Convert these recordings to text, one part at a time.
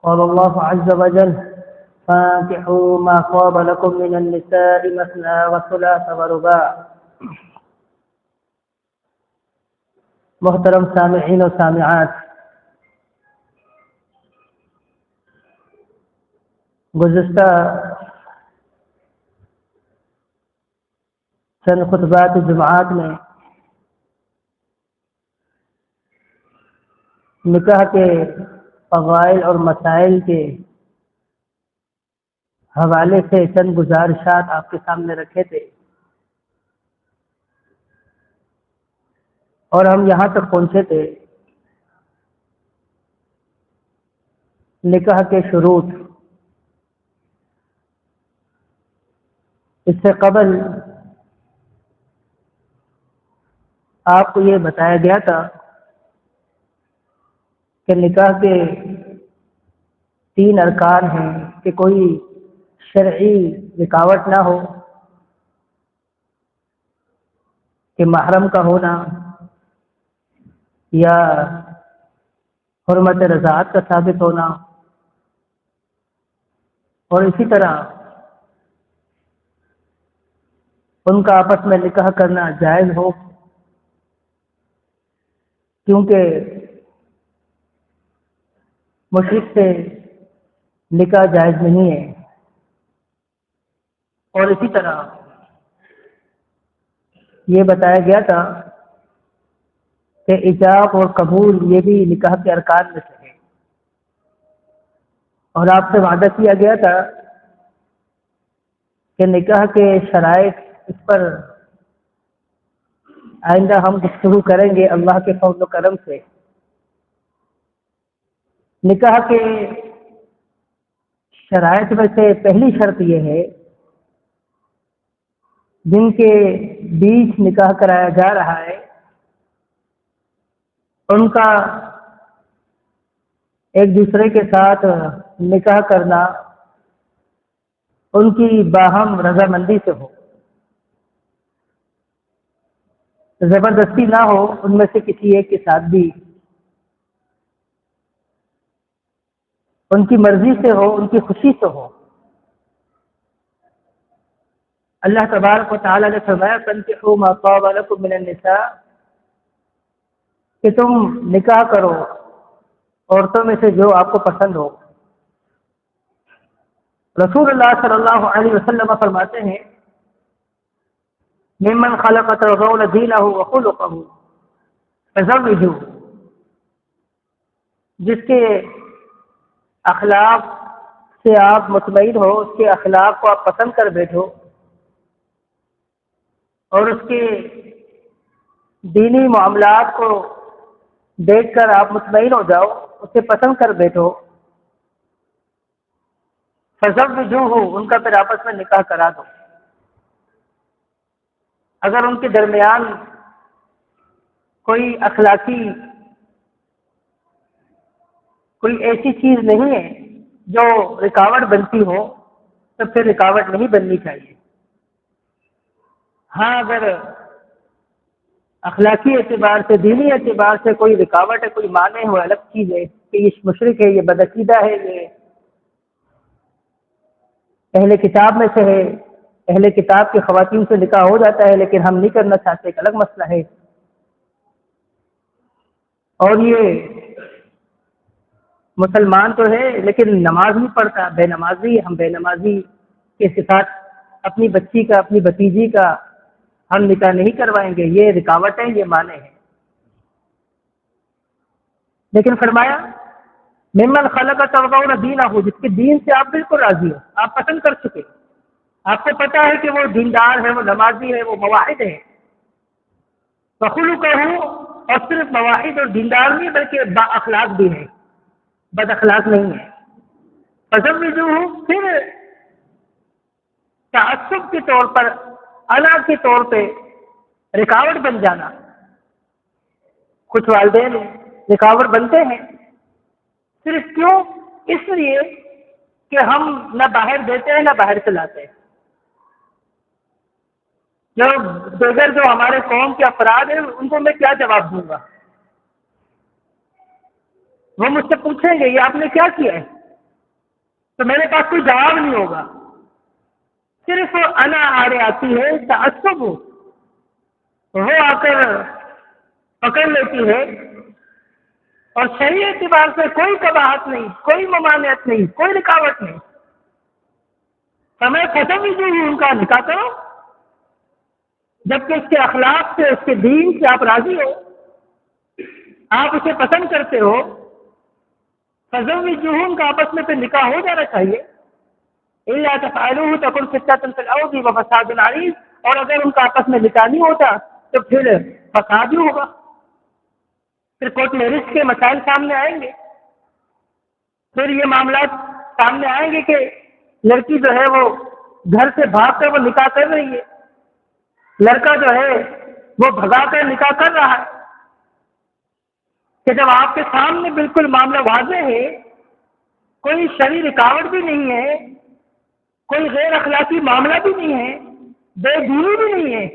قال الله عز وجل: فانكحوا ما طاب لكم من النساء مثنى وثلاث ورباع۔ محترم سامعین و سامعات، گزشتہ چند خطبات جمعات میں نکاح کے فضائل اور مسائل کے حوالے سے چند گزارشات آپ کے سامنے رکھے تھے، اور ہم یہاں تک پہنچے تھے نکاح کے شروط۔ اس سے قبل آپ کو یہ بتایا گیا تھا کہ نکاح کے 3 ارکان ہیں کہ کوئی شرعی رکاوٹ نہ ہو، کہ محرم کا ہونا یا حرمت رضاعت کا ثابت ہونا، اور اسی طرح ان کا آپس میں نکاح کرنا جائز ہو، کیونکہ مشرک سے نکاح جائز نہیں ہے۔ اور اسی طرح یہ بتایا گیا تھا کہ ایجاب اور قبول یہ بھی نکاح کے ارکان میں سے ہے، اور آپ سے وعدہ کیا گیا تھا کہ نکاح کے شرائط اس پر آئندہ ہم گفتگو کریں گے اللہ کے فضل و کرم سے۔ نکاح کے شرائط میں سے پہلی شرط یہ ہے، جن کے بیچ نکاح کرایا جا رہا ہے ان کا ایک دوسرے کے ساتھ نکاح کرنا ان کی باہم رضامندی سے ہو، زبردستی نہ ہو ان میں سے کسی ایک کے ساتھ بھی، ان کی مرضی سے ہو، ان کی خوشی سے ہو۔ اللہ تبارک و تعالی نے فرمایا: فانکحوا ما طاب لکم من النساء، کہ تم نکاح کرو عورتوں میں سے جو آپ کو پسند ہو۔ رسول اللہ صلی اللہ علیہ وسلم فرماتے ہیں: ممن خلق ترضون دینہ وخلقہ فزوجوہ، جس کے اخلاق سے آپ مطمئن ہو، اس کے اخلاق کو آپ پسند کر بیٹھو، اور اس کے دینی معاملات کو دیکھ کر آپ مطمئن ہو جاؤ، اسے پسند کر بیٹھو، فزوجوہ، ان کا پھر آپس میں نکاح کرا دو۔ اگر ان کے درمیان کوئی اخلاقی کوئی ایسی چیز نہیں ہے جو رکاوٹ بنتی ہو تو پھر رکاوٹ نہیں بننی چاہیے۔ ہاں، اگر اخلاقی اعتبار سے، دینی اعتبار سے کوئی رکاوٹ ہے، کوئی مانع ہو، الگ چیز ہے کہ یہ مشرک ہے، یہ بدعقیدہ ہے، یہ اہل کتاب میں سے ہے، اہل کتاب کی خواتین سے نکاح ہو جاتا ہے لیکن ہم نہیں کرنا چاہتے، ایک الگ مسئلہ ہے۔ اور یہ مسلمان تو ہے لیکن نماز نہیں پڑھتا، بے نمازی، ہم بے نمازی کے ساتھ اپنی بچی کا، اپنی بھتیجی کا ہم نکاح نہیں کروائیں گے، یہ رکاوٹ ہے، یہ مانع ہے۔ لیکن فرمایا: ممن خلق ترضون دینہ، جس کے دین سے آپ بالکل راضی ہو، آپ پسند کر چکے، آپ کو پتا ہے کہ وہ دیندار ہے، وہ نمازی ہے، وہ مواحد ہے، وخلقہ، اور صرف مواحد اور دیندار نہیں بلکہ با اخلاق بھی ہے، بد اخلاق نہیں ہے۔ فزوجوہ، پھر تعصب کے طور پر، انا کے طور پہ رکاوٹ بن جانا، کچھ والدین رکاوٹ بنتے ہیں، صرف کیوں؟ اس لیے کہ ہم نہ باہر دیتے ہیں نہ باہر چلاتے ہیں۔ جو دیگر جو ہمارے قوم کے افراد ہیں ان کو میں کیا جواب دوں گا؟ وہ مجھ سے پوچھیں گے یہ آپ نے کیا کیا ہے؟ تو میرے پاس کوئی جواب نہیں ہوگا، صرف انا آڑے آتی ہے، تعصب وہ آ کر پکڑ لیتی ہے، اور شرعی اعتبار سے کوئی قباحت نہیں، کوئی ممانعت نہیں، کوئی رکاوٹ نہیں۔ سمے ختم ہی جو ہی ان کا نکاح کرو، جبکہ اس کے اخلاق سے، اس کے دین سے آپ راضی ہو، آپ اسے پسند کرتے ہو، فزوجوہن کا آپس میں پھر نکاح ہو جانا چاہیے۔ الا تفعلوه تكن فتنة في الارض وفساد عريض، اور اگر ان کا آپس میں نکاح نہیں ہوتا تو پھر فساد ہی ہوگا، پھر کورٹ میرج کے مسائل سامنے آئیں گے، پھر یہ معاملات سامنے آئیں گے کہ لڑکی جو ہے وہ گھر سے بھاگ کر وہ نکاح کر رہی ہے، لڑکا جو ہے وہ بھگا کر نکاح کر رہا ہے، کہ جب آپ کے سامنے بالکل معاملہ واضح ہے، کوئی شرعی رکاوٹ بھی نہیں ہے، کوئی غیر اخلاقی معاملہ بھی نہیں ہے، بے دینی بھی نہیں ہے،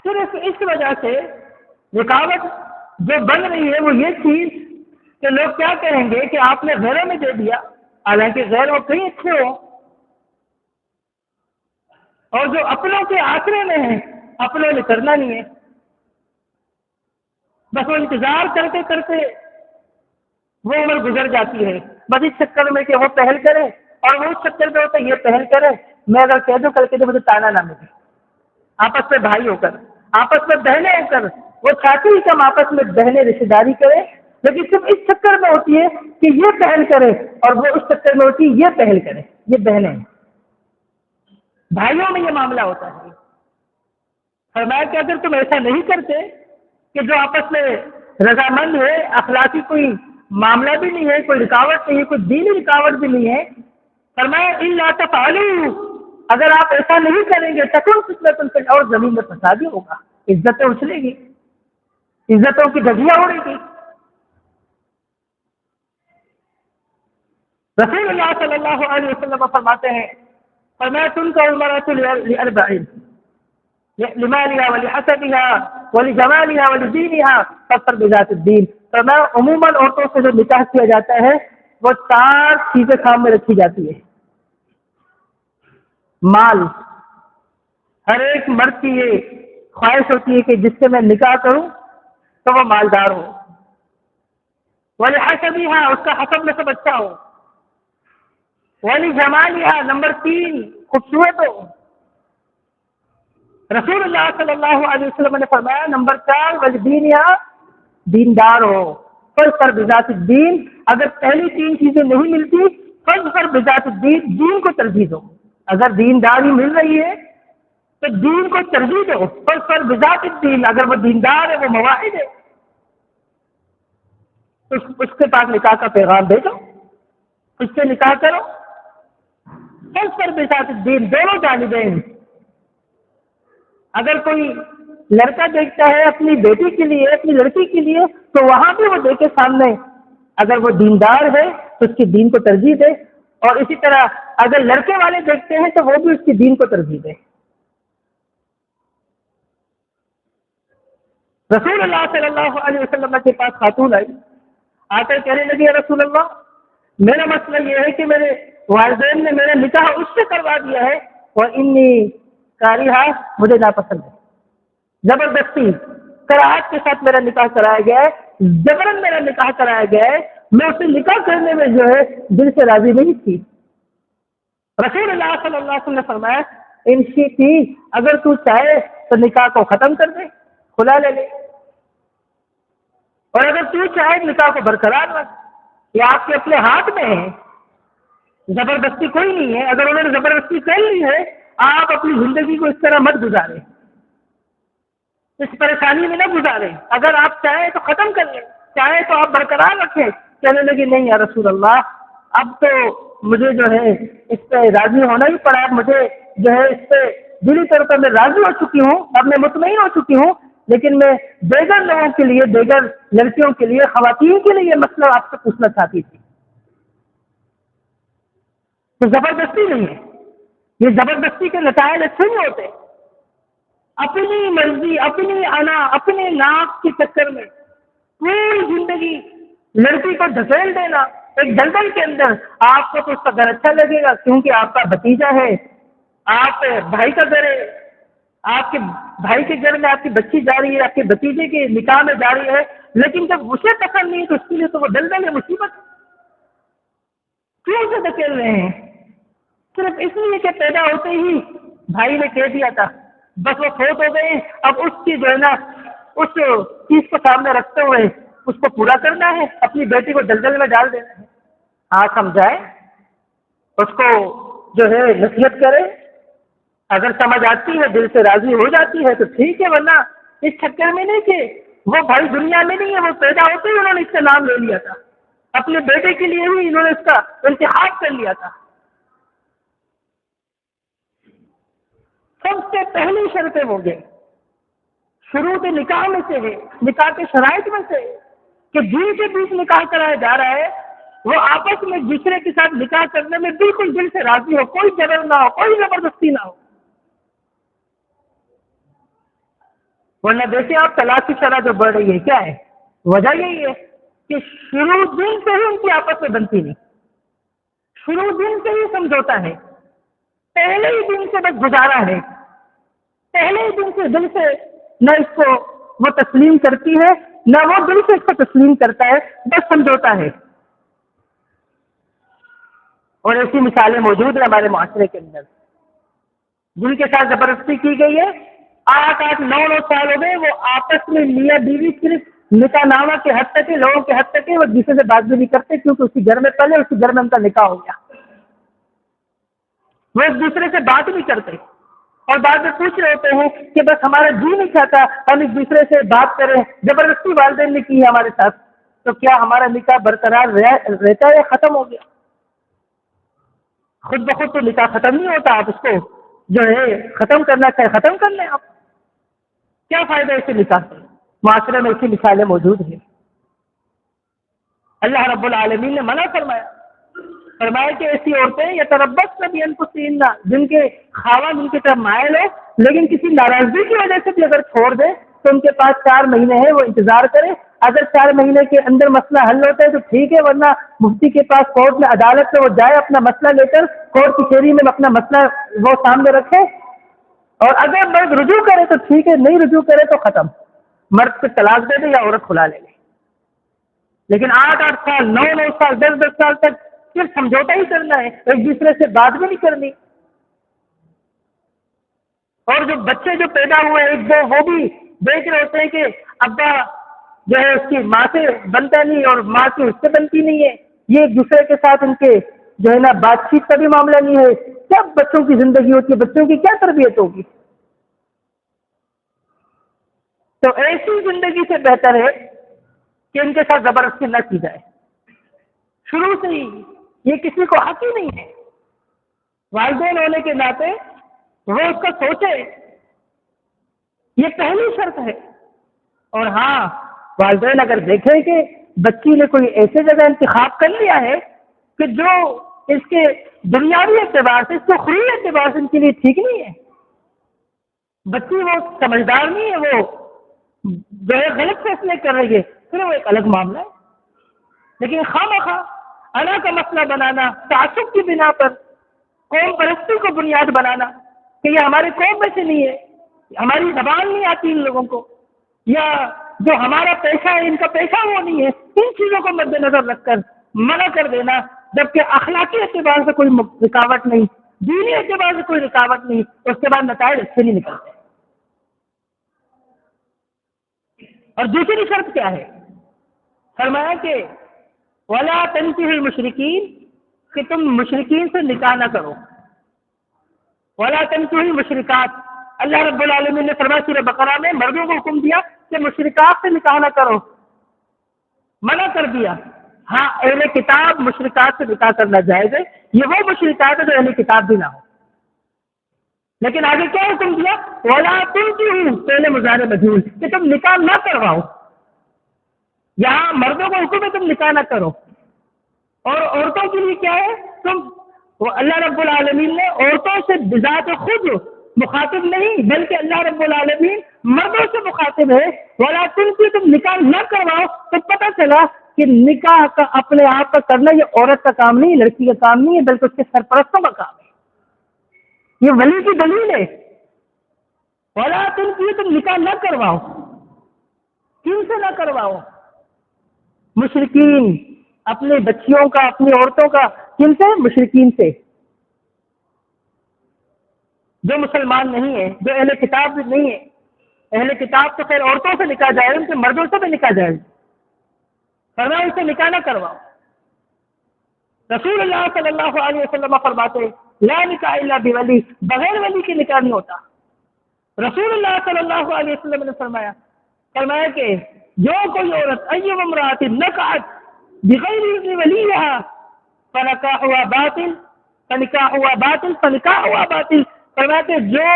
صرف اس وجہ سے رکاوٹ جو بن رہی ہے وہ یہ چیز کہ لوگ کیا کہیں گے کہ آپ نے غیروں میں دے دیا، حالانکہ غیر وہ کئی اچھے ہو، اور جو اپنوں کے آسرے میں ہیں اپنوں نے کرنا نہیں ہے، بس وہ انتظار کرتے کرتے وہ عمر گزر جاتی ہے، بس اس چکر میں کہ وہ پہل کرے، اور وہ اس چکر میں ہوتا ہے یہ پہل کرے، میں اگر کہہ دوں کر کے مجھے تانا نہ ملے، آپس میں بھائی ہو کر، آپس میں بہنیں ہو کر، وہ چاہتی ہی کہ ہم آپس میں بہنیں رشتے داری کریں، لیکن صرف اس چکر میں ہوتی ہے کہ یہ پہل کرے، اور وہ اس چکر میں ہوتی ہے یہ پہل کرے، یہ بہنیں ہیں، بھائیوں میں یہ معاملہ ہوتا ہے۔ فرمایا کہ اگر تم ایسا نہیں کرتے کہ جو آپس میں رضامند ہے، اخلاقی کوئی معاملہ بھی نہیں ہے، کوئی رکاوٹ نہیں ہے، کوئی دینی رکاوٹ بھی نہیں ہے، فرمایا الا تفعلوا، اگر آپ ایسا نہیں کریں گے تکن فتنۃ فی الارض، زمین میں فساد ہی ہوگا، عزتیں اچھلے گی، عزتوں کی دھجیاں اڑے گی۔ رسول اللہ صلی اللہ علیہ وسلم فرماتے ہیں، فرمایا تنکح المرأة لأربع، لمالها ولحسبها ولجمالها ولدينها فاظفر بذات الدین، فرمایا عموماً عورتوں سے جو نکاح کیا جاتا ہے وہ 4 چیزیں سامنے رکھی جاتی ہے۔ مال، ہر ایک مرد کی یہ خواہش ہوتی ہے کہ جس سے میں نکاح کروں تو وہ مالدار ہو، ولحسبها، اس کا حسب نسب اچھا ہو، ولجمالها، نمبر 3 خوبصورت ہو، رسول اللہ صلی اللہ علیہ وسلم نے فرمایا نمبر 4 ولدینها، دیندار ہو، فاظفر بذات الدین، اگر پہلی 3 چیزیں نہیں ملتی فاظفر بذات الدین، دین کو ترجیح دو، اگر دینداری مل رہی ہے تو دین کو ترجیح دو، فاظفر بذات الدین، اگر وہ دیندار ہے، وہ مواحد ہے، اس کے پاس نکاح کا پیغام بھیجو، اس سے نکاح کرو، فاظفر بذات الدین، دونوں جانبین۔ اگر کوئی لڑکا دیکھتا ہے اپنی بیٹی کے لیے، اپنی لڑکی کے لیے، تو وہاں بھی وہ دیکھے سامنے، اگر وہ دیندار ہے تو اس کے دین کو ترجیح دے، اور اسی طرح اگر لڑکے والے دیکھتے ہیں تو وہ بھی اس کے دین کو ترجیح دے۔ رسول اللہ صلی اللہ علیہ وسلم کے پاس خاتون آئی، آ کر کہنے لگی یا رسول اللہ، میرا مسئلہ یہ ہے کہ میرے والدین نے میرا نکاح اس سے کروا دیا ہے، اور انی کاریہا، مجھے ناپسند ہے، زبردستی کراہت کے ساتھ میرا نکاح کرایا گیا ہے، جبرن میرا نکاح کرایا گیا ہے، میں اسے نکاح کرنے میں جو ہے دل سے راضی نہیں تھی۔ رسول اللہ صلی اللہ علیہ وسلم نے فرمایا ان شئتی، اگر تو چاہے تو نکاح کو ختم کر دے، کھلا لے لے، اور اگر تو چاہے نکاح کو برقرار رکھ، یہ آپ کے اپنے ہاتھ میں ہے، زبردستی کوئی نہیں ہے، اگر انہوں نے زبردستی کر لی ہے، آپ اپنی زندگی کو اس طرح مت گزاریں، اس پریشانی میں نہ گزاریں، اگر آپ چاہیں تو ختم کر لیں، چاہیں تو آپ برقرار رکھیں۔ کہنے لگے نہیں یا رسول اللہ، اب تو مجھے جو ہے اس پہ راضی ہونا ہی پڑا، مجھے جو ہے اس پہ دلی طور پر میں راضی ہو چکی ہوں، اب میں مطمئن ہو چکی ہوں، لیکن میں دیگر لوگوں کے لیے، دیگر لڑکیوں کے لیے، خواتین کے لیے یہ مسئلہ آپ سے پوچھنا چاہتی تھی۔ تو زبردستی نہیں ہے، یہ زبردستی کے نتائج اچھے نہیں ہوتے، اپنی مرضی، اپنی انا، اپنے ناک کے چکر میں پوری زندگی لڑکی کو دھکیل دینا، ایک دلدل کے اندر، آپ کو تو اس کا گھر اچھا لگے گا کیونکہ آپ کا بھتیجا ہے، آپ بھائی کا گھر ہے، آپ کے بھائی کے گھر میں آپ کی بچی جا رہی ہے، آپ کے بھتیجے کے نکاح میں جا رہی ہے، لیکن جب اسے پسند نہیں تو اس کے لیے تو وہ دلدل ہے، مصیبت کیوں سے دھکیل رہے ہیں؟ صرف اس لیے کہ پیدا ہوتے ہی بھائی نے کہہ دیا تھا، بس وہ فوت ہو گئے، اب اس کی جو ہے نا اس چیز کو سامنے رکھتے ہوئے اس کو پورا کرنا ہے، اپنی بیٹی کو دلدل میں ڈال دینا ہے۔ ہاں سمجھائے، اس کو جو ہے نصیحت کرے، اگر سمجھ آتی ہے، دل سے راضی ہو جاتی ہے تو ٹھیک ہے، ورنہ اس چکر میں نہیں کہ وہ بھائی دنیا میں نہیں ہے، وہ پیدا ہوتے ہی انہوں نے اس کا نام لے لیا تھا، اپنے بیٹے کے لیے ہی انہوں نے اس کا انتخاب کر لیا تھا۔ سب سے پہلی شرطیں وہ گئے، شروع نکاح میں سے ہے، نکاح کے شرائط میں سے کہ جن کے بیچ نکاح کرایا جا رہا ہے وہ آپس میں ایک دوسرے کے ساتھ نکاح کرنے میں بالکل دل سے راضی ہو، کوئی جبر نہ ہو، کوئی زبردستی نہ ہو، ورنہ دیکھیں آپ طلاق کی شرح جو بڑھ رہی ہے کیا ہے؟ وجہ یہی ہے کہ شروع دن سے ہی ان کی آپس میں بنتی نہیں، شروع دن سے ہی سمجھوتا ہے، پہلے ہی دن سے بس گزارا ہے، پہلے ہی دن سے دل سے نہ اس کو وہ تسلیم کرتی ہے نہ وہ دل سے اس کو تسلیم کرتا ہے، بس سمجھوتا ہے۔ اور ایسی مثالیں موجود ہیں ہمارے معاشرے کے اندر جن کے ساتھ زبردستی کی گئی ہے، 8-9 سال ہو گئے، وہ آپس میں میاں بیوی صرف نکاح نامہ کے حد تک ہے، لوگوں کے حد تک ہے، وہ ایک دوسرے سے بات بھی نہیں کرتے کیونکہ اسی گھر میں پہلے اسی گھر میں ان کا نکاح ہو گیا، وہ ایک دوسرے سے بات نہیں کرتے، اور بعد میں پوچھ رہے ہوتے ہیں کہ بس ہمارا جی نہیں چاہتا ہم ایک دوسرے سے بات کریں، زبردستی والدین نے کی ہے ہمارے ساتھ، تو کیا ہمارا نکاح برقرار رہتا ہے یا ختم ہو گیا؟ خود بخود تو نکاح ختم نہیں ہوتا، آپ اس کو جو ہے ختم کرنا چاہے ختم کر لیں، آپ کیا فائدہ اسے نکاح سے؟ معاشرے میں ایسی مثالیں موجود ہیں۔ اللہ رب العالمین نے منع فرمایا کہ ایسی عورتیں یا تربصن بانفسہن، جن کے خاوند ان کی طرف مائل ہو لیکن کسی ناراضگی کی وجہ سے بھی اگر چھوڑ دے تو ان کے پاس 4 مہینے ہیں، وہ انتظار کرے، اگر 4 مہینے کے اندر مسئلہ حل ہوتا ہے تو ٹھیک ہے، ورنہ مفتی کے پاس کورٹ میں عدالت میں وہ جائے، اپنا مسئلہ لے کر کورٹ کچہری میں اپنا مسئلہ وہ سامنے رکھے، اور اگر مرد رجوع کرے تو ٹھیک ہے، نہیں رجوع کرے تو ختم، مرد سے طلاق دے دے یا عورت کھلا لے لے، لیکن 8 سال 9 سال 10 سال تک صرف سمجھوتا ہی کرنا ہے، ایک دوسرے سے بات بھی نہیں کرنی، اور جو بچے جو پیدا ہوئے ایک دو وہ بھی دیکھ رہے ہوتے ہیں کہ ابا جو ہے اس کی ماں سے بنتا نہیں اور ماں کی اس سے بنتی نہیں ہے، یہ ایک دوسرے کے ساتھ ان کے جو ہے نا بات چیت کا بھی معاملہ نہیں ہے، کیا بچوں کی زندگی ہوتی ہے، بچوں کی کیا تربیت ہوگی؟ تو ایسی زندگی سے بہتر ہے کہ ان کے ساتھ زبردستی نہ کی جائے، شروع سے ہی یہ کسی کو حق ہی نہیں ہے، والدین ہونے کے ناطے وہ اس کو سوچے، یہ پہلی شرط ہے۔ اور ہاں والدین اگر دیکھیں کہ بچی نے کوئی ایسے جگہ انتخاب کر لیا ہے کہ جو اس کے دنیاوی اعتبار سے، اس کے اخروی اعتبار سے ان کے لیے ٹھیک نہیں ہے، بچی وہ سمجھدار نہیں ہے، وہ جو ہے غلط فیصلے کر رہی ہے، پھر وہ ایک الگ معاملہ ہے، لیکن خواہ انا کا مسئلہ بنانا، تعصب کی بنا پر قوم پرستی کو بنیاد بنانا کہ یہ ہمارے قوم میں سے نہیں ہے، ہماری زبان نہیں آتی ان لوگوں کو، یا جو ہمارا پیشہ ہے ان کا پیشہ وہ نہیں ہے، ان چیزوں کو مد نظر رکھ کر منع کر دینا، جبکہ اخلاقی اعتبار سے کوئی رکاوٹ نہیں، دینی اعتبار سے کوئی رکاوٹ نہیں، اس کے بعد نتائج اچھے نہیں نکلتے۔ اور دوسری شرط کیا ہے؟ فرمایا کہ وَلَا تَنكِحُوا الْمُشْرِكِينَ، کہ تم مشرکین سے نکاح نہ کرو، وَلَا تَنكِحُوا الْمُشْرِكَاتِ، اللہ رب العالمین نے فرمایا سورہ بقرہ میں مردوں کو حکم دیا کہ مشرکات سے نکاح نہ کرو، منع کر دیا۔ ہاں اہل کتاب مشرکات سے نکاح کرنا جائز ہے، یہ وہ مشرکات ہے جو اہل کتاب بھی نہ ہو، لیکن آگے کیا حکم دیا؟ وَلَا تُنكِحُوا، پہلے مضارع مجہول کہ تم نکاح نہ کرواؤ، یہاں مردوں کو حکم ہے تم نکاح نہ کرو، اور عورتوں کے لیے کیا ہے؟ وہ اللہ رب العالمین نے عورتوں سے بذات خود مخاطب نہیں بلکہ اللہ رب العالمین مردوں سے مخاطب ہے، وَلَا تُنكِحُوا، تم نکاح نہ کرواؤ، تو پتہ چلا کہ نکاح کا اپنے آپ کا کرنا یہ عورت کا کام نہیں ہے، لڑکی کا کام نہیں ہے، بلکہ اس کے سرپرستوں کا کام ہے، یہ ولی کی دلیل ہے۔ ولا تم نکاح نہ کرواؤ، کن سے نہ کرواؤ؟ مشرکین، اپنے بچیوں کا، اپنی عورتوں کا، کن سے؟ مشرکین سے، جو مسلمان نہیں ہے، جو اہل کتاب بھی نہیں ہے۔ اہل کتاب تو خیر عورتوں سے نکاح جائز، ان کے مردوں سے بھی نکاح جائز، فرمایا ان سے نکاح نہ کرواؤ۔ رسول اللہ صلی اللہ علیہ وسلم فرماتے لا نکاح الا بولی، بغیر ولی کے نکاح نہیں ہوتا۔ رسول اللہ صلی اللہ علیہ وسلم نے فرمایا کہ جو کوئی عورت ایما امرأۃ نکحت بغیر اذن ولیہا فنکاحها باطل فنکاحها باطل فنکاحها باطل، فرمایا کہ جو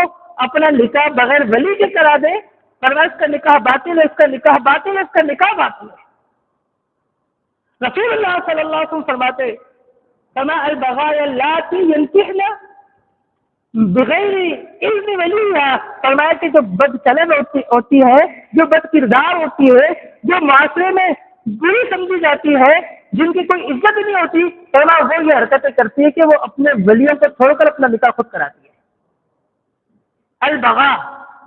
اپنا نکاح بغیر ولی کے کرا دے، فرمایا اس کا نکاح باطل ہے، اس کا نکاح باطل ہے، اس کا نکاح باطل ہے۔ رسول اللہ صلی اللہ علیہ وسلم فرمایا البغایا اللاتی ینکحن بغیر اذن ولیہا، فرمایا کہ جو بد چلن ہوتی ہے، جو بد کردار ہوتی ہے، جو معاشرے میں بری سمجھی جاتی ہے، جن کی کوئی عزت نہیں ہوتی، فرمایا وہ یہ حرکتیں کرتی ہے کہ وہ اپنے ولیوں کو چھوڑ کر اپنا نکاح خود کراتی ہے۔ البغا،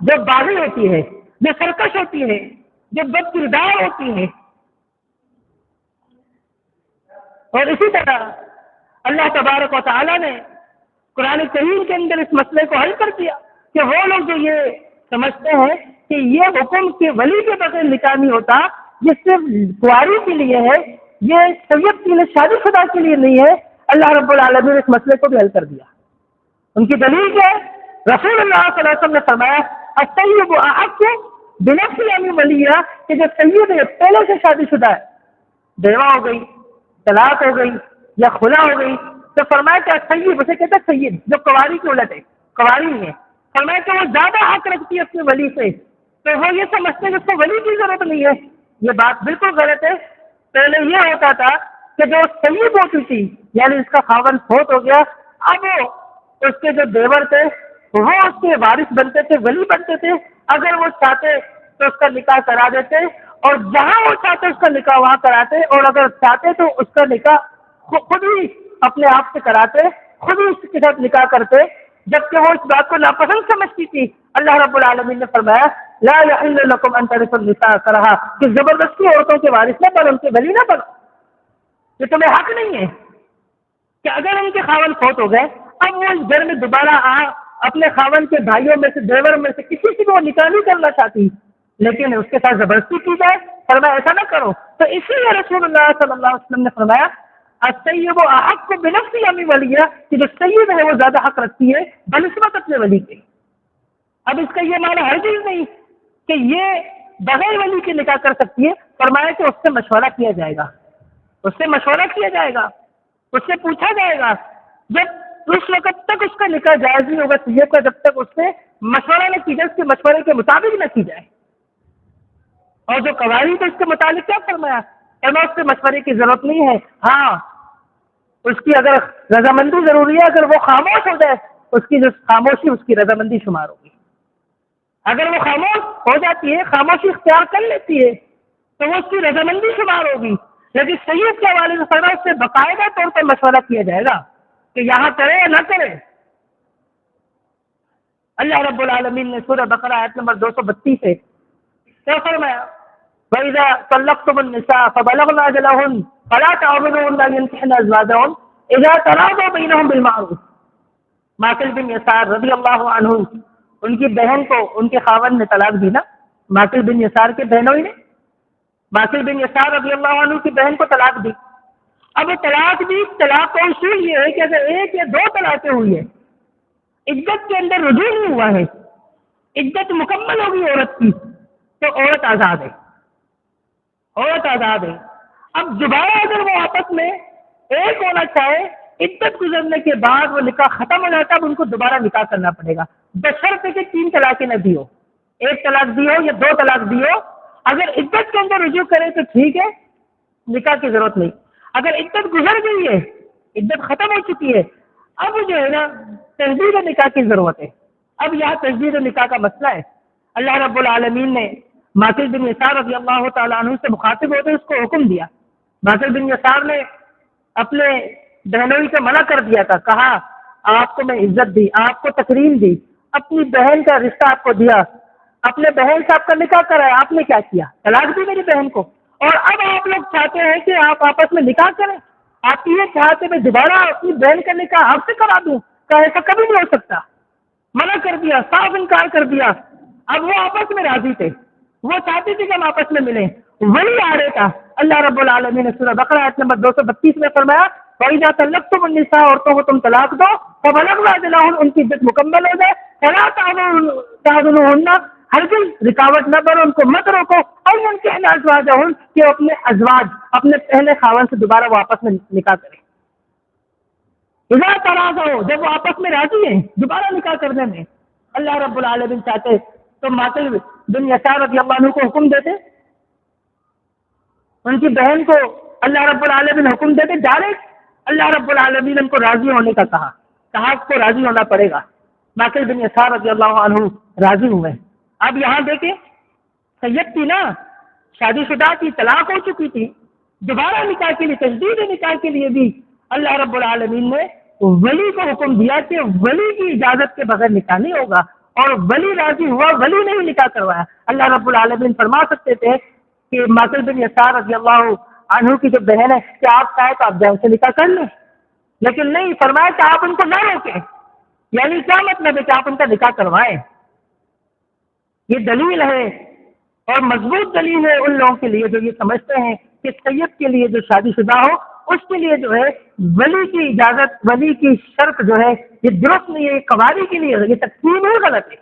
جو باغی ہوتی ہے، جو سرکش ہوتی ہے، جو بد کردار ہوتی ہے۔ اور اسی طرح اللہ تبارک و تعالیٰ نے قرآن کریم کے اندر اس مسئلے کو حل کر دیا کہ وہ لوگ جو یہ سمجھتے ہیں کہ یہ حکم کے ولی کے بغیر نکاح نہیں ہوتا، یہ صرف کنواری کے لیے ہے، یہ سید کے لیے، شادی شدہ کے لیے نہیں ہے، اللہ رب العالمین نے اس مسئلے کو بھی حل کر دیا۔ ان کی دلیل کیا ہے؟ رسول اللہ صلی اللہ علیہ وسلم نے فرمایا السید احق بنفس یعنی ولیہ، کہ جو سید ہے پہلے سے شادی شدہ ہے، بیوہ ہو گئی، طلاق ہو گئی یا خلا ہو گئی، تو فرمایا کہ سید، اسے کہتے ہیں سید، جو کنواری کی الٹ ہے، کنواری نہیں ہے، فرمایا کہ وہ زیادہ حق رکھتی ہے اپنے ولی سے، تو وہ یہ سمجھتے ہیں کہ اس کو ولی کی ضرورت نہیں ہے۔ یہ بات بالکل غلط ہے۔ پہلے یہ ہوتا تھا کہ جو سید ہوتی تھی، یعنی اس کا خاوند فوت ہو گیا، اب وہ اس کے جو دیور تھے وہ اس کے وارث بنتے تھے، ولی بنتے تھے، اگر وہ چاہتے تو اس کا نکاح کرا دیتے، اور جہاں وہ چاہتے اس کا نکاح وہاں کراتے، اور اگر چاہتے تو اس کا نکاح خود ہی اپنے آپ سے کراتے، خود ہی اس کے ساتھ نکاح کرتے، جبکہ وہ اس بات کو ناپسند سمجھتی تھی۔ اللہ رب العالمین نے فرمایا لا یحل لکم ان ترثوا النساء کرہا، کہ زبردستی عورتوں کے وارث نہ بنو، ان کے ولی نہ بنو، یہ تمہیں حق نہیں ہے کہ اگر ان کے خاوند فوت ہو گئے، اب وہ اس گھر میں دوبارہ اپنے خاوند کے بھائیوں میں سے، دیور میں سے کسی سے وہ نکاح نہیں کرنا چاہتی، لیکن اس کے ساتھ زبردستی کی جائے، فرمایا ایسا نہ کرو۔ تو اسی لیے رسول اللہ صلی اللہ علیہ وسلم نے فرمایا السید احق بنفس یعنی ولیہ، کہ جو سید ہے وہ زیادہ حق رکھتی ہے بنسبت اپنے ولی کے۔ اب اس کا یہ معنی ہرگز نہیں کہ یہ بغیر ولی کے نکاح کر سکتی ہے، فرمایا کہ اس سے مشورہ کیا جائے گا، اس سے مشورہ کیا جائے گا، اس سے پوچھا جائے گا، جب اس وقت تک اس کا نکاح جائز نہیں ہوگا سید کا، جب تک اس سے مشورہ نہ کی جائے، اس کے مشورے کے مطابق نہ کی جائے۔ اور جو قواری تو اس کے متعلق کیا فرمایا؟ اس سے مشورے کی ضرورت نہیں ہے، ہاں اس کی اگر رضامندی ضروری ہے، اگر وہ خاموش ہو جائے، اس کی جو خاموشی اس کی رضامندی شمار ہوگی۔ اگر وہ خاموش ہو جاتی ہے، خاموشی اختیار کر لیتی ہے، تو وہ اس کی رضامندی شمار ہوگی۔ لیکن سید کے حوالے سے فرمایا اس سے باقاعدہ طور پر مشورہ کیا جائے گا کہ یہاں کرے یا نہ کرے۔ اللہ رب العالمین نے سورہ بقرہ آیت نمبر 232 سے کیا فرمایا؟ وَإِذَا طَلَّقْتُمُ النِّسَاءَ فَبَلَغْنَ أَجَلَهُنَّ فَلَا تَعْضُلُوهُنَّ أَن يَنكِحْنَ أَزْوَاجَهُنَّ إِذَا تَرَاضَوْا بَيْنَهُم بِالْمَعْرُوفِ۔ ماقل بن یسار رضی اللہ عنہ، ان کی بہن کو ان کے خاوند نے طلاق دی نا، ماقل بن یسار کے بہنوں ہی نے، ماقل بن یسار رضی اللہ عنہ کی بہن کو طلاق دی۔ اب طلاق دی، طلاق کا اصول یہ ہے کہ اگر ایک یا دو طلاقیں ہوئی ہیں، عدت کے اندر رجوع نہیں ہوا ہے، عدت مکمل ہوگی عورت کی، تو عورت آزاد ہے، عورت آزاد ہے۔ اب دوبارہ اگر وہ آپس میں ایک ہونا چاہے، عدت گزرنے کے بعد وہ نکاح ختم ہو جاتا ہے، اب ان کو دوبارہ نکاح کرنا پڑے گا، بشرطے کہ 3 طلاقیں نہ دی ہو، 1 طلاق دی ہو یا 2 طلاق دی ہو۔ اگر عدت کے اندر رجوع کرے تو ٹھیک ہے، نکاح کی ضرورت نہیں۔ اگر عدت گزر گئی ہے، عدت ختم ہو چکی ہے، اب جو ہے نا تجدید نکاح کی ضرورت ہے۔ اب یہاں تجدید نکاح کا مسئلہ ہے۔ اللہ رب العالمین نے ماقل بن یسار رضی اللہ تعالیٰ عنہ سے مخاطب ہوتے اس کو حکم دیا معقل بن یسار نے اپنے بہنوئی سے منع کر دیا تھا، کہا آپ کو میں عزت دی، آپ کو تکریم دی، اپنی بہن کا رشتہ آپ کو دیا، اپنے بہن سے آپ کا نکاح کرایا، آپ نے کیا کیا؟ طلاق دی میری بہن کو، اور اب آپ لوگ چاہتے ہیں کہ آپ آپس میں نکاح کریں، آپ یہ چاہتے میں دوبارہ اپنی بہن کا نکاح آپ سے کرا دوں؟ کہ ایسا کبھی نہیں ہو سکتا، منع کر دیا، صاف انکار کر دیا۔ اب وہ آپس میں راضی تھے، وہ چاہتے تھے کہ ہم آپس میں ملیں، وہی آ رہے تھا۔ اللہ رب العالمین نے سورہ بقرہ آیت نمبر 232 میں فرمایا وَإِذَا طَلَّقْتُمُ النِّسَاءَ، عورتوں کو تم طلاق دو، فَبَلَغْنَ أَجَلَهُنَّ، ان کی عدت مکمل ہو جائے، فَلَا تَعْضُلُوهُنَّ، ہرگز رکاوٹ نہ کرو، ان کو مت روکو، اور ان کے ازواجہن، کہ اپنے ازواج، اپنے پہلے خاوند سے دوبارہ وہ آپس میں نکاح کریں۔ اذا تراضوا، جب وہ آپس میں راضی ہیں دوبارہ نکاح کرنے میں، اللہ رب العالمین چاہتے تو معقل بن یسار رضی اللہ عنہ کو حکم دیتے، ان کی بہن کو اللہ رب العالمین حکم دیتے ڈائریکٹ، اللہ رب العالمین ان کو راضی ہونے کا کہا اس کو راضی ہونا پڑے گا۔ معقل بن یسار رضی اللہ عنہ راضی ہوئے۔ اب یہاں دیکھیں، سید تھی نا، شادی شدہ تھی، طلاق ہو چکی تھی، دوبارہ نکاح کے لیے، تجدید نکاح کے لیے بھی اللہ رب العالمین نے ولی کو حکم دیا کہ ولی کی اجازت کے بغیر نکاح نہیں ہوگا، اور ولی راضی ہوا، ولی نے ہی نکاح کروایا۔ اللہ رب العالمین فرما سکتے تھے کہ معقل بن یسار رضی اللہ عنہ کی جو بہن ہے کہ آپ چاہیں تو آپ جان سے نکاح کر لیں، لیکن نہیں، فرمایا کہ آپ ان کو نہ روکیں۔ یعنی کیا مطلب ہے کہ آپ ان کا نکاح کروائیں؟ یہ دلیل ہے اور مضبوط دلیل ہے ان لوگوں کے لیے جو یہ سمجھتے ہیں کہ سید کے لیے جو شادی شدہ ہو اس کے لیے جو ہے ولی کی اجازت، ولی کی شرط جو ہے یہ درست نہیں ہے، قواری کے لیے یہ تقسیم ہی غلط ہے۔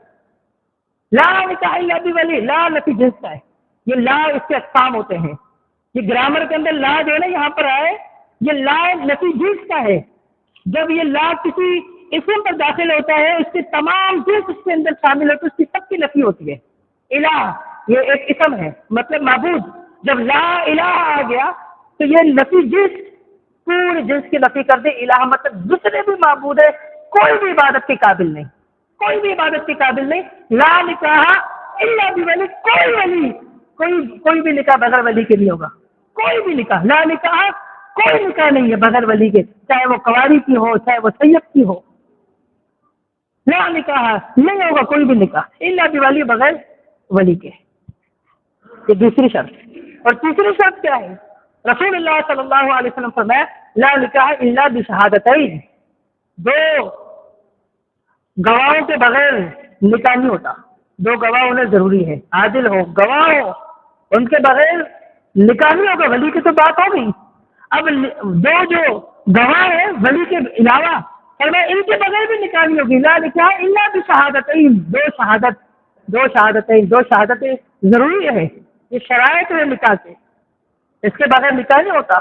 لا نکاح الا بولی، لا نفی جنس کا ہے، یہ لا اس کے اقسام ہوتے ہیں، یہ گرامر کے اندر لا جو ہے نا یہاں پر آئے، یہ لا نفی جنس کا ہے۔ جب یہ لا کسی اسم پر داخل ہوتا ہے، اس کے تمام جنس اس کے اندر شامل ہوتے ہیں، اس کی سب کی نفی ہوتی ہے۔ الہ یہ ایک اسم ہے، مطلب معبود، جب لا الہ آ گیا تو یہ نفی جنس، پورے جنس کی نفی کر دے۔ الہ مطلب جتنے بھی معبود ہے کوئی بھی عبادت کے قابل نہیں، کوئی بھی عبادت کے قابل نہیں۔ لا نکاح الا بولی، کوئی ولی، کوئی بھی نکاح بغیر ولی کے نہیں ہوگا، کوئی بھی نکاح، لا نکاح، کوئی نکاح نہیں ہے بغیر ولی کے، چاہے وہ قواری کی ہو، چاہے وہ سید کی ہو، لا نکاح نہیں ہوگا کوئی بھی نکاح الا بولی، بغیر ولی کے۔ یہ دوسری شرط۔ اور تیسری شرط کیا ہے؟ رسول اللہ صلی اللہ علیہ وسلم فرمایا لا نکاح الا بشہادتین، دو گواہوں کے بغیر نکاح نہیں ہوتا، دو گواہ ہونے ضروری ہے، عادل ہو، گواہ ہو، ان کے بغیر نکاح نہیں ہوگا۔ ولی کی تو بات ہو گئی، اب دو جو گواہ ہیں ولی کے علاوہ، فرمایا ان کے بغیر بھی نکاح نہیں ہوگی۔ لا نکاح الا بشہادتین، دو شہادتیں ضروری ہے، یہ شرائط ہے نکاح کے، اس کے بغیر نکاح نہیں ہوتا۔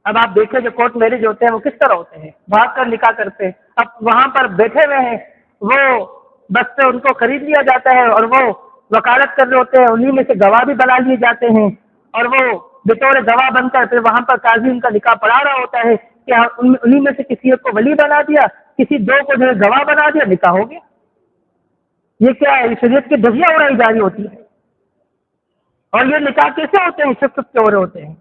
اب آپ دیکھیں جو کورٹ میرج ہوتے ہیں وہ کس طرح ہوتے ہیں، بھاگ کر نکاح کرتے ہیں، اب وہاں پر بیٹھے ہوئے ہیں، وہ بس سے ان کو خرید لیا جاتا ہے اور وہ وکالت کر رہے ہوتے ہیں، انہی میں سے گواہ بھی بنا لیے جاتے ہیں، اور وہ بطور گواہ بن کر پھر وہاں پر قاضی ان کا نکاح پڑھا رہا ہوتا ہے کہ انہی میں سے کسی ایک کو ولی بنا دیا، کسی دو کو جو ہے گواہ بنا دیا، نکاح ہو گیا۔ یہ کیا ہے؟ شریعت کی دھجیاں اڑائی جاری ہوتی ہے۔ اور یہ نکاح کیسے ہوتے ہیں؟ چھپ چھپ کے ہو رہے ہوتے ہیں،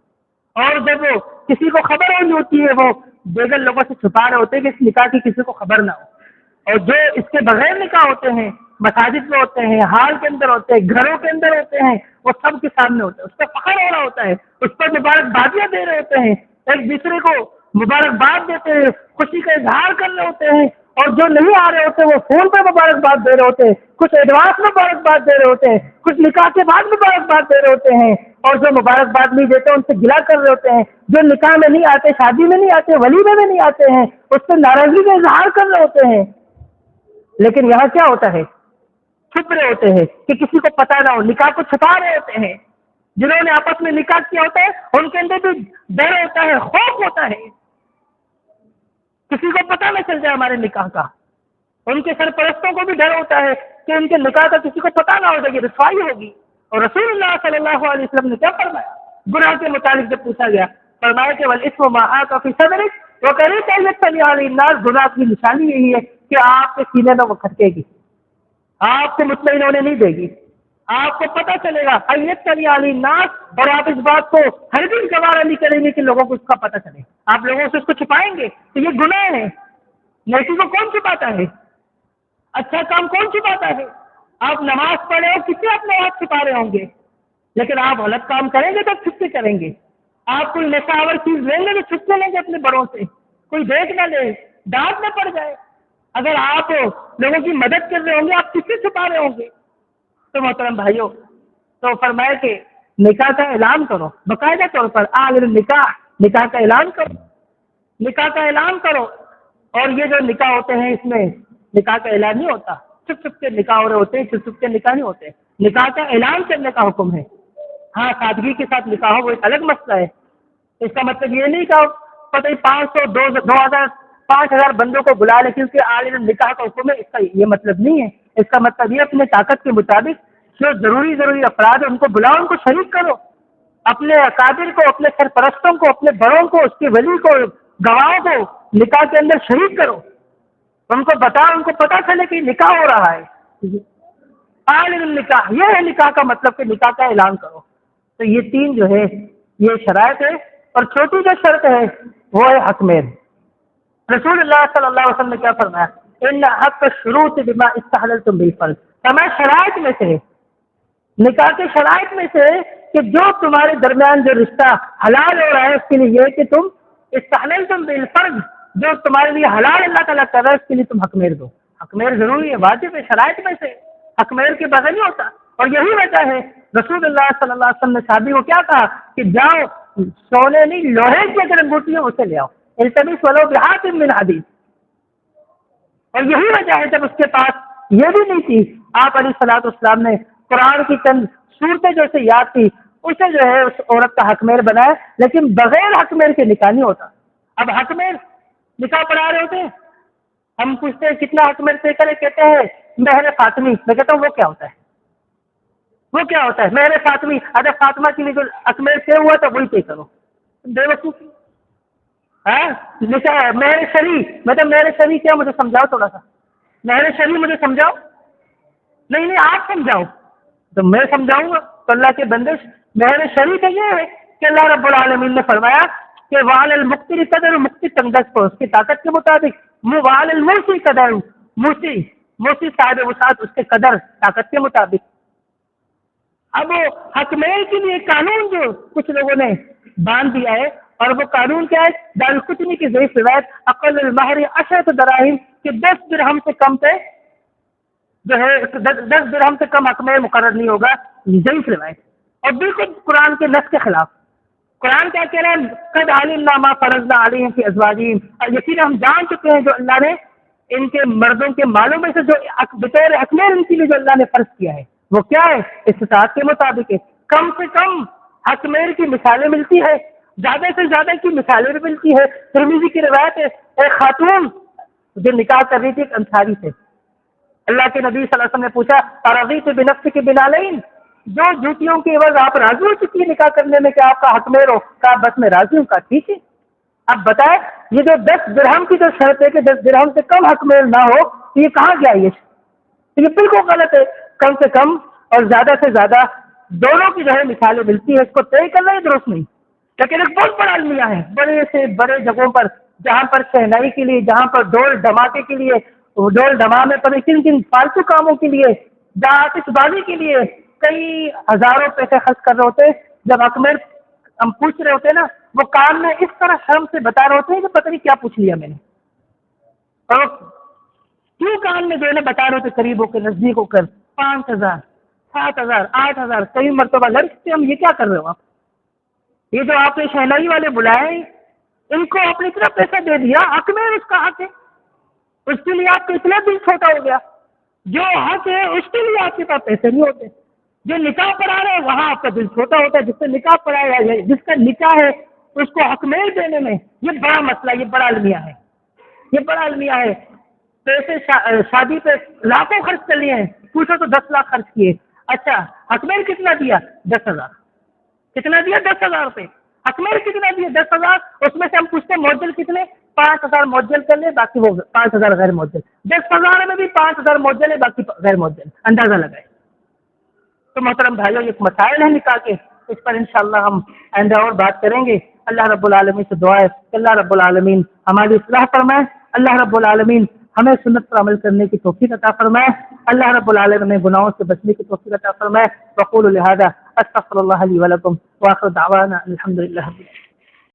اور جب وہ کسی کو خبر ہو ہوتی ہے وہ دیگر لوگوں سے چھپا رہے ہوتے ہیں کہ اس نکاح کی کسی کو خبر نہ ہو۔ اور جو اس کے بغیر نکاح ہوتے ہیں، مساجد میں ہوتے ہیں، حال کے اندر ہوتے ہیں، گھروں کے اندر ہوتے ہیں، وہ سب کے سامنے ہوتے ہیں، اس پر فخر ہو رہا ہوتا ہے، اس پر مبارکبادیاں دے رہے ہوتے ہیں، ایک دوسرے کو مبارکباد دیتے ہیں، خوشی کا اظہار کر رہے ہوتے ہیں، اور جو نہیں آ رہے ہوتے وہ فون پہ مبارکباد دے رہے ہوتے ہیں، کچھ ایڈوانس میں مبارکباد دے رہے ہوتے ہیں، کچھ نکاح کے بعد مبارکباد دے رہے ہوتے ہیں، اور جو مبارکباد نہیں دیتے ان سے گلا کر رہے ہوتے ہیں، جو نکاح میں نہیں آتے، شادی میں نہیں آتے، ولیمے میں نہیں آتے ہیں، اس سے ناراضگی کا اظہار کر رہے ہوتے ہیں۔ لیکن یہاں کیا ہوتا ہے؟ چھپ رہے ہوتے ہیں کہ کسی کو پتہ نہ ہو، نکاح کو چھپا رہے ہوتے ہیں۔ جنہوں نے آپس میں نکاح کیا ہوتا ہے ان کے اندر بھی ڈر ہوتا ہے، خوف ہوتا ہے، کسی کو پتہ نہ چل جائے ہمارے نکاح کا۔ ان کے سرپرستوں کو بھی ڈر ہوتا ہے کہ ان کے نکاح کا کسی کو پتہ نہ ہو جائے، رسوائی ہوگی۔ اور رسول اللہ صلی اللہ علیہ وسلم نے کیا فرمایا گناہ کے متعلق جب پوچھا گیا؟ فرمایا کہ والاسم ما آک فی صدرک وکریہ ان یطلع علیہ الناس، گناہ کی نشانی یہی ہے کہ آپ کے سینے میں وہ کھٹکے گی، آپ کو مطمئن ہونے نہیں دے گی، آپ کو پتہ چلے گا ایت کری علی ناس، اور آپ اس بات کو ہرگز گوارا نہیں کریں گے کہ لوگوں کو اس کا پتہ چلے. آپ لوگوں سے اس کو چھپائیں گے تو یہ گناہ ہے. نیکی کو کون چھپاتا ہے؟ اچھا کام کون چھپاتا ہے؟ آپ نماز پڑھے اور کسی اپنے ہاتھ چھپا رہے ہوں گے، لیکن آپ غلط کام کریں گے تو چھپ کے کریں گے. آپ کوئی نشہ آور چیز لیں گے تو چھپ کے لیں گے اپنے بڑوں سے، کوئی دیکھ نہ لے، ڈانٹ نہ پڑ جائے. اگر آپ لوگوں کی مدد کر رہے ہوں گے، آپ کس سے چھپا رہے ہوں گے؟ تو محترم بھائیوں، تو فرمایا کہ نکاح کا اعلان کرو، باقاعدہ طور پر نکاح کا اعلان کرو، نکاح کا اعلان کرو. اور یہ جو نکاح ہوتے ہیں اس میں نکاح کا اعلان نہیں ہوتا، چھپ چھپ کے نکاح ہو رہے ہوتے ہیں، چھپ چھپ کے نکاح نہیں ہوتے. نکاح کا اعلان کرنے کا حکم ہے. ہاں سادگی کے ساتھ نکاح ہو وہ ایک الگ مسئلہ ہے. اس کا مطلب یہ نہیں کہ پتہ ہی 500 2000 5000 بندوں کو بلا لے کیونکہ عالم نکاح کا حکم ہے. اس کا یہ مطلب نہیں ہے. اس کا مطلب یہ اپنے طاقت کے مطابق جو ضروری افراد ہیں ان کو بلاؤ، ان کو شریک کرو، اپنے اکابر کو، اپنے سرپرستوں کو، اپنے بڑوں کو، اس کے ولی کو، گواہوں کو نکاح کے اندر شریک کرو. ان کو بتاؤ، ان کو پتہ چلے کہ نکاح ہو رہا ہے. عالم نکاح یہ ہے نکاح کا مطلب کہ نکاح کا اعلان کرو. تو یہ 3 جو ہے یہ شرائط ہے. اور چھوٹی جو شرط ہے وہ ہے حق مہر. رسول اللہ صلی اللہ علیہ وسلم نے کیا فرمایا؟ ان حق الشروط بما استحللتم بالفرض. ہمیں شرائط میں سے، نکاح کے شرائط میں سے کہ جو تمہارے درمیان جو رشتہ حلال ہو رہا ہے اس کے لیے یہ کہ تم استحللتم بالفرض، جو تمہارے لیے حلال اللہ تعالیٰ کر رہا ہے اس کے لیے تم حق مہر دو. حق مہر ضروری ہے، واجب ہے، شرائط میں سے. حق مہر کے بغیر نہیں ہوتا. اور یہی وجہ ہے رسول اللہ صلی اللہ علیہ وسلم نے صحابی کو کیا کہا کہ جاؤ سونے نہیں لوہے کی اگر انگوٹھی ہے اسے لے آؤ، التمس ولو بحاتم من حدید. اور یہی وجہ ہے جب اس کے پاس یہ بھی نہیں تھی، آپ علیہ الصلوۃ والسلام نے قرآن کی چند صورتیں جیسے یاد تھی اسے جو ہے اس عورت کا حق مہر بنایا. لیکن بغیر حق مہر کے نکاح نہیں ہوتا. اب حق مہر نکاح پڑھا رہے ہوتے ہیں، ہم پوچھتے ہیں کتنا حق مہر طے کرے، کہتے ہیں مہر فاطمی. میں کہتا ہوں وہ کیا ہوتا ہے؟ وہ کیا ہوتا ہے مہر فاطمی؟ اگر فاطمہ کے لیے جو حق مہر طے ہوا تھا وہی طے کرو. بے وقوف. مہر شرعی، مطلب مہر شرعی کیا؟ مجھے سمجھاؤ تھوڑا سا. مہر شرعی مجھے سمجھاؤ. نہیں آپ سمجھاؤ تو میں سمجھاؤں گا. تو اللہ کے بندے مہر شرعی کا یہ ہے کہ اللہ رب العالمین نے فرمایا کہ وعلی المقتر قدر، مقتر تنگدست کو اس کی طاقت کے مطابق، وعلی الموسی قدر، موسی صاحب وسعت اس کے قدر طاقت کے مطابق. اب حق مہر کے لیے قانون جو کچھ لوگوں نے باندھ دیا ہے، اور وہ قانون کیا ہے؟ دارالقطنی کی ضعیف روایت اقل المہر 10 دراہم کہ 10 درہم سے کم پہ جو ہے 10 درہم سے کم حق مہر مقرر نہیں ہوگا. ضعیف روایت اور بالکل قرآن کے نص کے خلاف. قرآن کیا کہہ رہا ہے؟ قد علمنا ما فرضنا علیہم فی ازواجہم. یقیناً ہم جان چکے ہیں جو اللہ نے ان کے مردوں کے مالوں میں سے جو بطور حق مہر ان کے لیے جو اللہ نے فرض کیا ہے وہ کیا ہے؟ استطاعت کے مطابق ہے. کم سے کم حق مہر کی مثالیں ملتی ہے، زیادہ سے زیادہ کی مثالیں بھی ملتی ہے. ترمذی کی روایت ہے ایک خاتون جو نکاح کر رہی تھی ایک انصاری سے، اللہ کے نبی صلی اللہ علیہ وسلم نے پوچھا ارضیت بنفسک بنالین، جو جوتیوں کی عوض آپ راضی ہو چکی ہے نکاح کرنے میں کہ آپ کا حق مہر ہو؟ کہا بس میں راضی ہوں. کہا ٹھیک ہے. اب بتائیں یہ جو 10 درہم کی جو شرط ہے کہ 10 درہم سے کم حق مہر نہ ہو تو یہ کہاں گیا؟ یہ بالکل غلط ہے. کم سے کم اور زیادہ سے زیادہ دونوں کی جو ہے مثالیں ملتی ہے، اس کو طے کرنا ہی درست نہیں. لیکن ایک بہت بڑا المیہ ہے، بڑے سے بڑے جگہوں پر جہاں پر شہنائی کے لیے، جہاں پر ڈول دھماکے کے لیے، ڈول دھماکے پر کن کن فالتو کاموں کے لیے، جہاں آتش بازی کے لیے کئی ہزاروں پیسے خرچ کر رہے ہوتے ہیں. جب حق مہر ہم پوچھ رہے ہوتے ہیں نا وہ کان میں اس طرح شرم سے بتا رہے ہوتے ہیں کہ پتہ نہیں کیا پوچھ لیا میں نے. اور کیوں کان میں جو ہے نا بتا رہے ہوتے قریب ہو کر نزدیک ہو کر 5000 7000 8000 کئی مرتبہ لڑکتے ہم. یہ کیا کر رہے ہو آپ؟ یہ جو آپ نے شہنائی والے بلائے ان کو اپنی طرف پیسہ دے دیا، حق میں اس کا حق ہے، اس کے لیے آپ کا اتنا دل چھوٹا ہو گیا. جو حق ہے اس کے لیے آپ کے پاس پیسے نہیں ہوتے. جو نکاح پڑھا رہے ہیں وہاں آپ کا دل چھوٹا ہوتا ہے. جس سے نکاح پڑھایا جائے، جس کا نکاح ہے اس کو حق مہر دینے میں یہ بڑا مسئلہ، یہ بڑا المیہ ہے. یہ بڑا المیہ ہے. پیسے شادی پہ لاکھوں خرچ کر لیے ہیں، پوچھو تو 10 لاکھ خرچ کیے. اچھا حق مہر کتنا دیا؟ 10,000. کتنا دیا؟ 10,000 روپے. حق مہر کتنا دیا؟ 10,000. اس میں سے ہم پوچھتے ہیں معجل کتنے؟ 5,000 معجل کر لیں، باقی وہ 5,000 غیر معجل. 10,000 میں بھی 5,000 معجل ہے، باقی غیر معجل. اندازہ لگائے. تو محترم بھائیوں یہ مسائل ہیں نکاح کے، اس پر انشاءاللہ ہم آئندہ اور بات کریں گے۔ اللہ رب العالمین سے دعا ہے کہ اللہ رب العالمین ہماری اصلاح فرمائے، اللہ رب العالمین ہمیں سنت پر عمل کرنے کی توفیق عطا فرمائے، اللہ رب العالمین ہمیں گناہوں سے بچنے کی توفیق عطا فرمائے۔ وقولوا لهذا استغفر الله لي ولكم واخر دعوانا الحمد لله۔